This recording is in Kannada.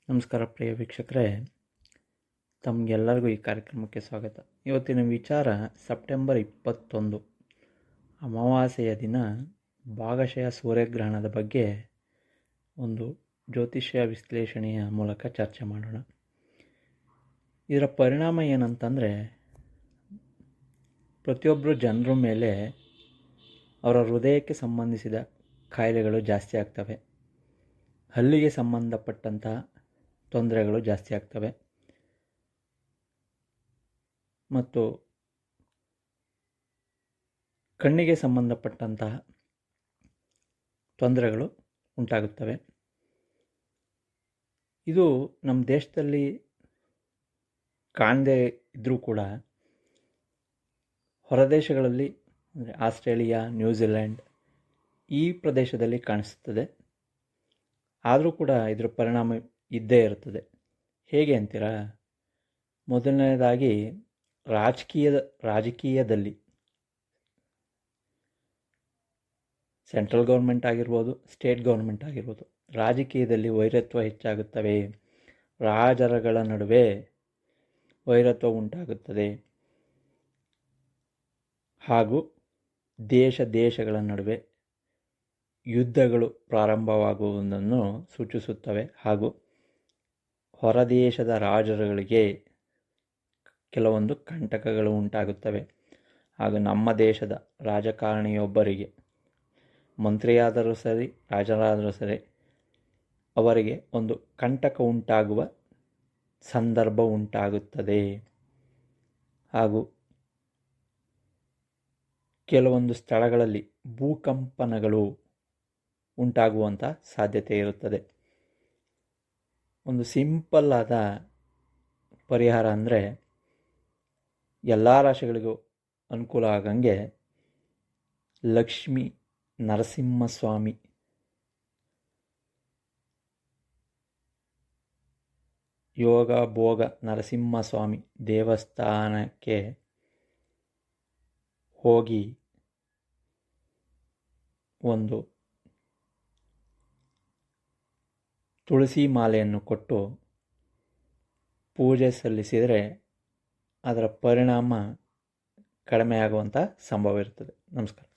ನಮಸ್ಕಾರ ಪ್ರಿಯ ವೀಕ್ಷಕರೇ, ತಮಗೆಲ್ಲರಿಗೂ ಈ ಕಾರ್ಯಕ್ರಮಕ್ಕೆ ಸ್ವಾಗತ. ಇವತ್ತಿನ ವಿಚಾರ ಸೆಪ್ಟೆಂಬರ್ 21 ಅಮಾವಾಸ್ಯೆಯ ದಿನ ಭಾಗಶಃ ಸೂರ್ಯಗ್ರಹಣದ ಬಗ್ಗೆ ಒಂದು ಜ್ಯೋತಿಷ್ಯ ವಿಶ್ಲೇಷಣೆಯ ಮೂಲಕ ಚರ್ಚೆ ಮಾಡೋಣ. ಇದರ ಪರಿಣಾಮ ಏನಂತಂದರೆ, ಪ್ರತಿಯೊಬ್ಬರು ಜನರ ಮೇಲೆ ಅವರ ಹೃದಯಕ್ಕೆ ಸಂಬಂಧಿಸಿದ ಕಾಯಿಲೆಗಳು ಜಾಸ್ತಿ ಆಗ್ತವೆ, ಹಲ್ಲಿಗೆ ಸಂಬಂಧಪಟ್ಟಂಥ ತೊಂದರೆಗಳು ಜಾಸ್ತಿ ಆಗ್ತವೆ ಮತ್ತು ಕಣ್ಣಿಗೆ ಸಂಬಂಧಪಟ್ಟಂತಹ ತೊಂದರೆಗಳು ಉಂಟಾಗುತ್ತವೆ. ಇದು ನಮ್ಮ ದೇಶದಲ್ಲಿ ಕಾಣದೇ ಇದ್ದರೂ ಕೂಡ ಹೊರದೇಶಗಳಲ್ಲಿ ಅಂದರೆ ಆಸ್ಟ್ರೇಲಿಯಾ, ನ್ಯೂಜಿಲೆಂಡ್ ಈ ಪ್ರದೇಶದಲ್ಲಿ ಕಾಣಿಸುತ್ತದೆ. ಆದರೂ ಕೂಡ ಇದರ ಪರಿಣಾಮ ಇದ್ದೇ ಇರುತ್ತದೆ. ಹೇಗೆ ಅಂತೀರಾ? ಮೊದಲನೇದಾಗಿ ರಾಜಕೀಯದಲ್ಲಿ ಸೆಂಟ್ರಲ್ ಗೌರ್ಮೆಂಟ್ ಆಗಿರ್ಬೋದು, ಸ್ಟೇಟ್ ಗೌರ್ಮೆಂಟ್ ಆಗಿರ್ಬೋದು, ರಾಜಕೀಯದಲ್ಲಿ ವೈರತ್ವ ಹೆಚ್ಚಾಗುತ್ತವೆ. ರಾಜರುಗಳ ನಡುವೆ ವೈರತ್ವ ಉಂಟಾಗುತ್ತದೆ ಹಾಗೂ ದೇಶಗಳ ನಡುವೆ ಯುದ್ಧಗಳು ಪ್ರಾರಂಭವಾಗುವುದನ್ನು ಸೂಚಿಸುತ್ತವೆ ಹಾಗೂ ಹೊರದೇಶದ ರಾಜರುಗಳಿಗೆ ಕೆಲವೊಂದು ಕಂಟಕಗಳು ಉಂಟಾಗುತ್ತವೆ. ಹಾಗೂ ನಮ್ಮ ದೇಶದ ರಾಜಕಾರಣಿಯೊಬ್ಬರಿಗೆ, ಮಂತ್ರಿಯಾದರೂ ಸರಿ, ರಾಜರಾದರೂ ಸರಿ, ಅವರಿಗೆ ಒಂದು ಕಂಟಕ ಉಂಟಾಗುವ ಸಂದರ್ಭ ಉಂಟಾಗುತ್ತದೆ. ಹಾಗೂ ಕೆಲವೊಂದು ಸ್ಥಳಗಳಲ್ಲಿ ಭೂಕಂಪನಗಳು ಉಂಟಾಗುವಂಥ ಸಾಧ್ಯತೆ ಇರುತ್ತದೆ. ಒಂದು ಸಿಂಪಲ್ ಆದ ಪರಿಹಾರ ಅಂದರೆ, ಎಲ್ಲ ರಾಶಿಗಳಿಗೂ ಅನುಕೂಲ ಆಗಂಗೆ ಲಕ್ಷ್ಮೀ ನರಸಿಂಹಸ್ವಾಮಿ ಯೋಗ ಭೋಗ ನರಸಿಂಹಸ್ವಾಮಿ ದೇವಸ್ಥಾನಕ್ಕೆ ಹೋಗಿ ಒಂದು ತುಳಸಿ ಮಾಲೆಯನ್ನು ಕೊಟ್ಟು ಪೂಜೆ ಸಲ್ಲಿಸಿದರೆ ಅದರ ಪರಿಣಾಮ ಕಡಿಮೆಯಾಗುವಂಥ ಸಂಭವ ಇರುತ್ತದೆ. ನಮಸ್ಕಾರ.